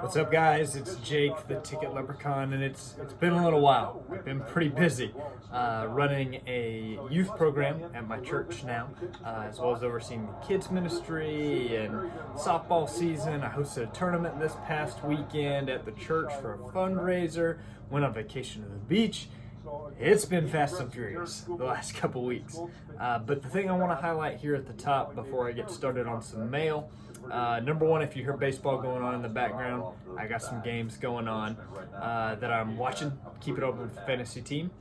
What's up, guys? It's Jake, the Ticket Leprechaun, and it's been a little while. I've been pretty busy running a youth program at my church now, as well as overseeing the kids ministry and softball season. I hosted a tournament this past weekend at the church for a fundraiser. Went on vacation to the beach. It's been fast and furious the last couple weeks. But the thing I want to highlight here at the top before I get started on some mail, number one, if you hear baseball going on in the background, I got some games going on that I'm watching. Keep it open with the fantasy team.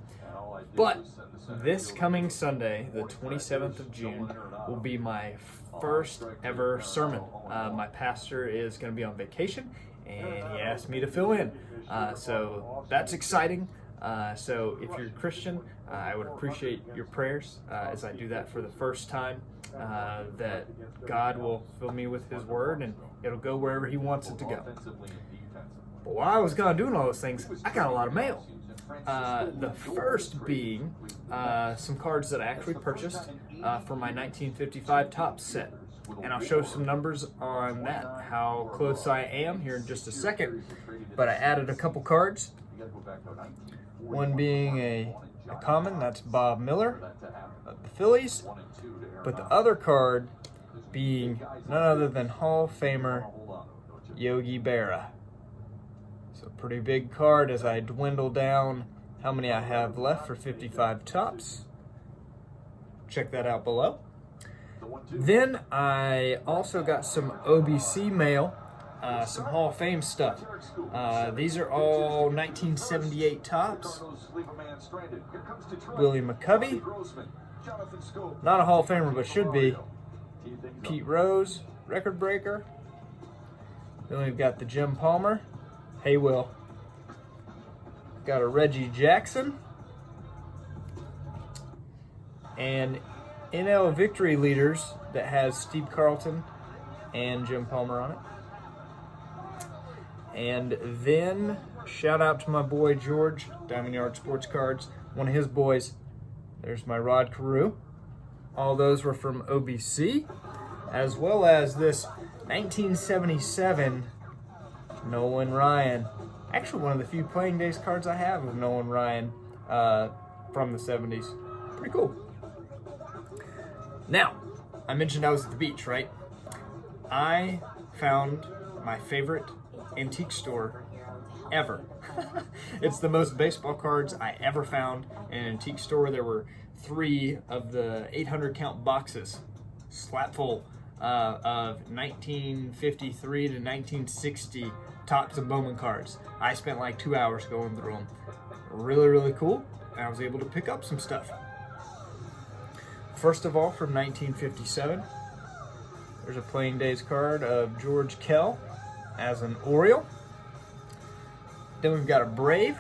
But this coming Sunday, the 27th of June, will be my first ever sermon. My pastor is going to be on vacation, and he asked me to fill in. So that's exciting. So if you're a Christian, I would appreciate your prayers as I do that for the first time, that God will fill me with His Word and it'll go wherever He wants it to go. But while I was gone doing all those things, I got a lot of mail. The first being some cards that I actually purchased for my 1955 Topps set. And I'll show some numbers on that, how close I am here in just a second. But I added a couple cards. One being a common, that's Bob Miller of the Phillies. But the other card being none other than Hall of Famer Yogi Berra. So pretty big card as I dwindle down how many I have left for 55 Topps. Check that out below. Then I also got some OBC mail. Some Hall of Fame stuff. These are all 1978 Topps. Willie McCovey, not a Hall of Famer, but should be. Pete Rose, record breaker. Then we've got the Jim Palmer. Hey, Will. Got a Reggie Jackson. And NL Victory Leaders that has Steve Carlton and Jim Palmer on it. And then, shout out to my boy George, Diamond Yard Sports Cards, one of his boys. There's my Rod Carew. All those were from OBC, as well as this 1977 Nolan Ryan. Actually, one of the few playing days cards I have of Nolan Ryan from the 70s. Pretty cool. Now, I mentioned I was at the beach, right? I found my favorite antique store ever. It's the most baseball cards I ever found in an antique store. There were 3 of the 800 count boxes, slap full of 1953 to 1960 Topps and Bowman cards. I spent like 2 hours going through them. Really, really cool. And I was able to pick up some stuff. First of all, from 1957, there's a playing days card of George Kell as an Oriole. Then we've got a Brave,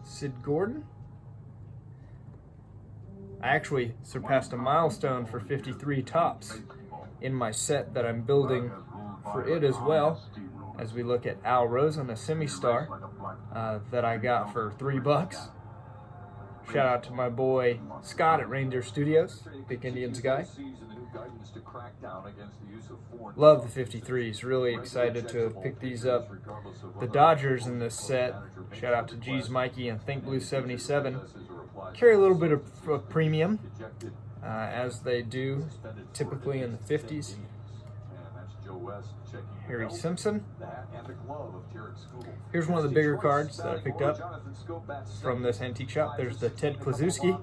Sid Gordon. I actually surpassed a milestone for 53 Topps in my set that I'm building for it as well, as we look at Al Rosen, a semi-star that I got for $3. Shout out to my boy Scott at Reindeer Studios, big Indians guy. Love the 53s, really excited to have picked these up. The Dodgers in this set, shout out to G's Mikey and Think Blue 77, carry a little bit of premium, as they do typically in the 50s. Harry Simpson. Here's one of the bigger cards that I picked up from this antique shop. There's the Ted Kluszewski.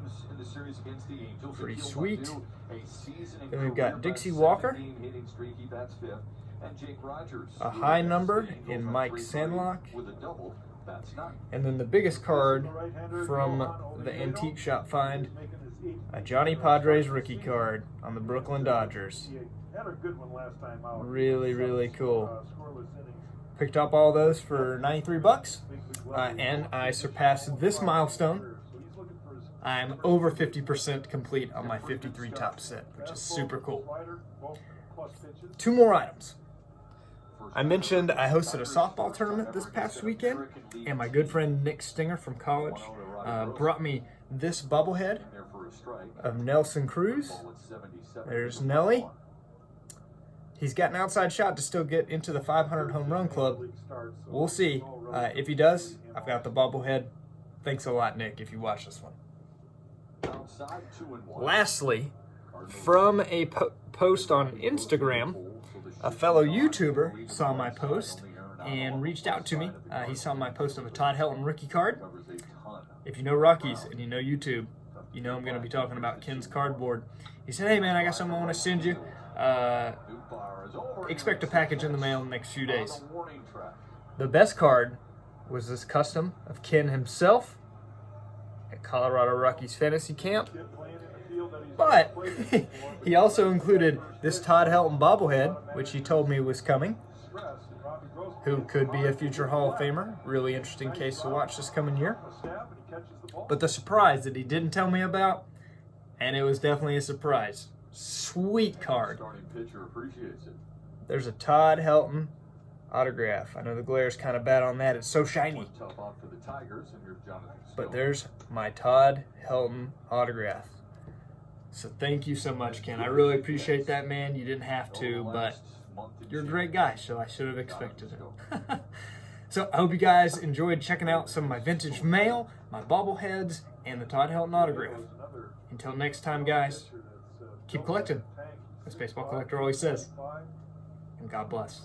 Pretty sweet. Then we've got Dixie Walker. A high number in Mike Sandlock. And then the biggest card from the antique shop find, a Johnny Padres rookie card on the Brooklyn Dodgers. Really, really cool. Picked up all those for $93, and I surpassed this milestone. I'm over 50% complete on my 53 Topps set, which is super cool. 2 more items. I mentioned I hosted a softball tournament this past weekend, and my good friend Nick Stinger from college brought me this bobblehead of Nelson Cruz. There's Nelly. He's got an outside shot to still get into the 500 home run club. We'll see. If he does, I've got the bobblehead. Thanks a lot, Nick, if you watch this one. Lastly, from a post on Instagram, a fellow YouTuber saw my post and reached out to me. He saw my post of a Todd Helton rookie card. If you know Rockies and you know YouTube, you know I'm going to be talking about Ken's cardboard. He said, hey man, I got something I want to send you. Expect a package in the mail in the next few days. The best card was this custom of Ken himself at Colorado Rockies Fantasy Camp. But he also included this Todd Helton bobblehead, which he told me was coming, who could be a future Hall of Famer. Really interesting case to watch this coming year. But the surprise that he didn't tell me about, and it was definitely a surprise. Sweet card. There's a Todd Helton autograph. I know the glare's kind of bad on that. It's so shiny. But there's my Todd Helton autograph. So thank you so much, Ken. I really appreciate that, man. You didn't have to, but you're a great guy, so I should have expected it. So I hope you guys enjoyed checking out some of my vintage mail, my bobbleheads, and the Todd Helton autograph. Until next time, guys, keep collecting, as Baseball Collector always says. And God bless.